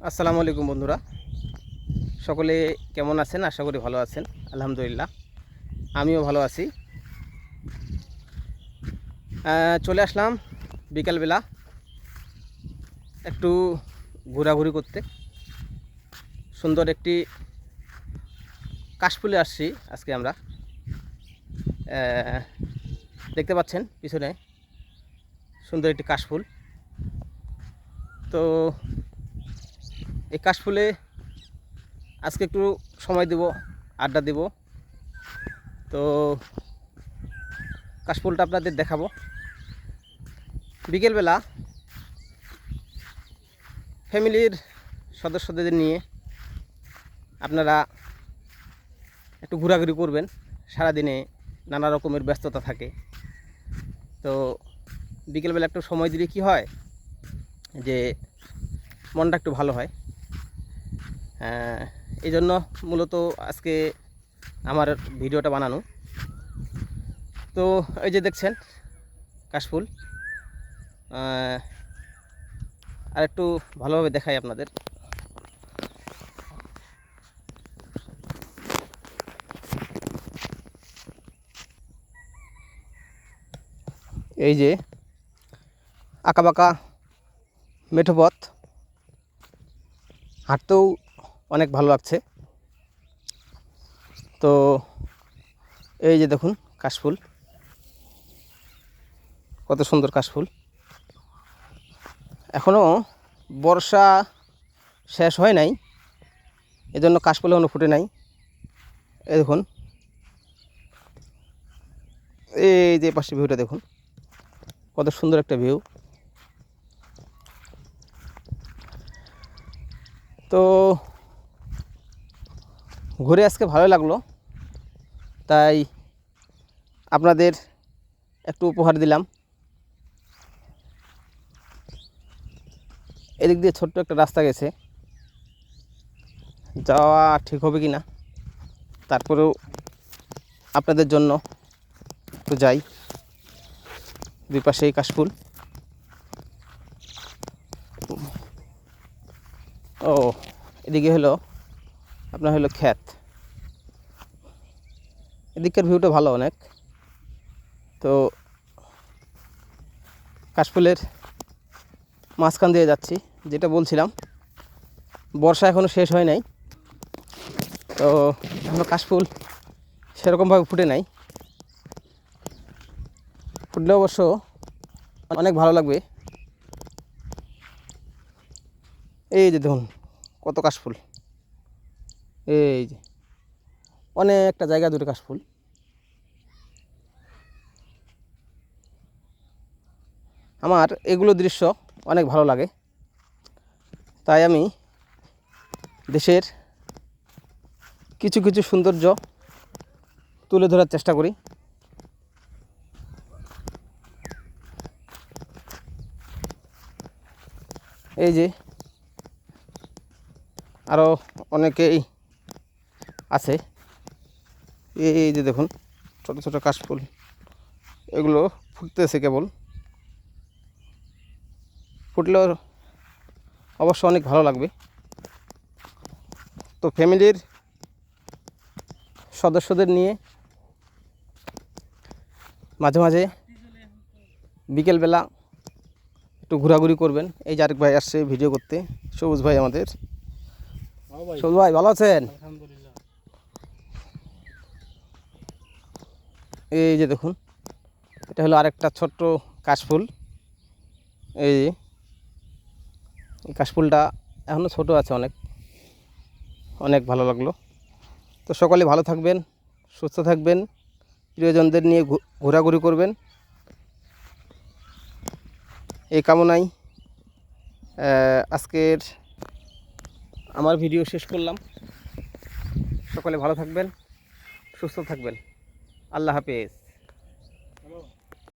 আসসালামু আলাইকুম বন্ধুরা, সকলে কেমন আছেন? আশা করি ভালো আছেন। আলহামদুলিল্লাহ, আমিও ভালো আছি। চলে আসলাম বিকালবেলা একটু ঘোরাঘুরি করতে। সুন্দর একটি কাশফুলে আসছি আজকে আমরা। দেখতে পাচ্ছেন পিছনে সুন্দর একটি কাশফুল। তো এই কাশফুলে আজকে একটু সময় দেব, আড্ডা দেব। তো কাশফুলটা আপনাদের দেখাবো বিকেলবেলা ফ্যামিলির সদস্যদের নিয়ে। আপনারা একটু ঘোরাঘুরি করবেন। সারাদিনে নানা রকমের ব্যস্ততা থাকে, তো বিকেলবেলা একটু সময় দিলে কি হয় যে মনটা একটু ভালো হয়। এই জন্য মূলত আজকে আমার ভিডিওটা বানানো। তো এই যে দেখছেন কাশফুল, আর একটু ভালোভাবে দেখাই আপনাদের। এই যে আঁকাবাঁকা মেঠো পথ, হাঁটতেও অনেক ভালো লাগছে। তো এই যে দেখুন কাশফুল, কত সুন্দর কাশফুল। এখনও বর্ষা শেষ হয় নাই, এজন্য কাশফুল এখনও ফুটে নাই। এই দেখুন, এই যে পাশে ভিউটা দেখুন, কত সুন্দর একটা ভিউ। তো ঘুরে আজকে ভালো লাগলো, তাই আপনাদের একটু উপহার দিলাম। এদিক দিয়ে ছোট্ট একটা রাস্তা গেছে, যাওয়া ঠিক হবে কি না, তারপরেও আপনাদের জন্য একটু যাই। দুই পাশেই কাশফুল। ও এদিকে হলো আপনার হলো ক্ষেত, এদিকের ভিউটা ভালো অনেক। তো কাশফুলের মাঝখান দিয়ে যাচ্ছি, যেটা বলছিলাম বর্ষা এখনও শেষ হয় নাই, তো এখনও কাশফুল সেরকমভাবে ফুটে নাই। ফুটলে অবশ্য অনেক ভালো লাগবে। এই যে দেখুন কত কাশফুল, এই যে অনেকটা জায়গা জুড়ে কাশফুল। আমার এগুলো দৃশ্য অনেক ভালো লাগে, তাই আমি দেশের কিছু কিছু সৌন্দর্য তুলে ধরার চেষ্টা করি। এই যে আরও অনেকেই আছে, এই যে দেখুন ছোট ছোট কাশফুল, এগুলো ফুটতেছে কেবল। ফুটলেও অবশ্য অনেক ভালো লাগবে। তো ফ্যামিলির সদস্যদের নিয়ে মাঝে মাঝে বিকেলবেলা একটু ঘোরাঘুরি করবেন। এই যে আরেক ভাই আসছে ভিডিও করতে, সবুজ ভাই আমাদের। সবুজ ভাই ভালো আছেন? এই যে দেখুন, এটা হলো আরেকটা ছোট্ট কাশফুল। এই কাশফুলটা এখনও ছোট আছে, অনেক অনেক ভালো লাগলো। তো সকলে ভালো থাকবেন, সুস্থ থাকবেন, প্রিয়জনদের নিয়ে ঘোরাঘুরি করবেন, এই কামনাই আজকের আমার ভিডিও শেষ করলাম। সকলে ভালো থাকবেন, সুস্থ থাকবেন। আল্লাহ হাফেজ।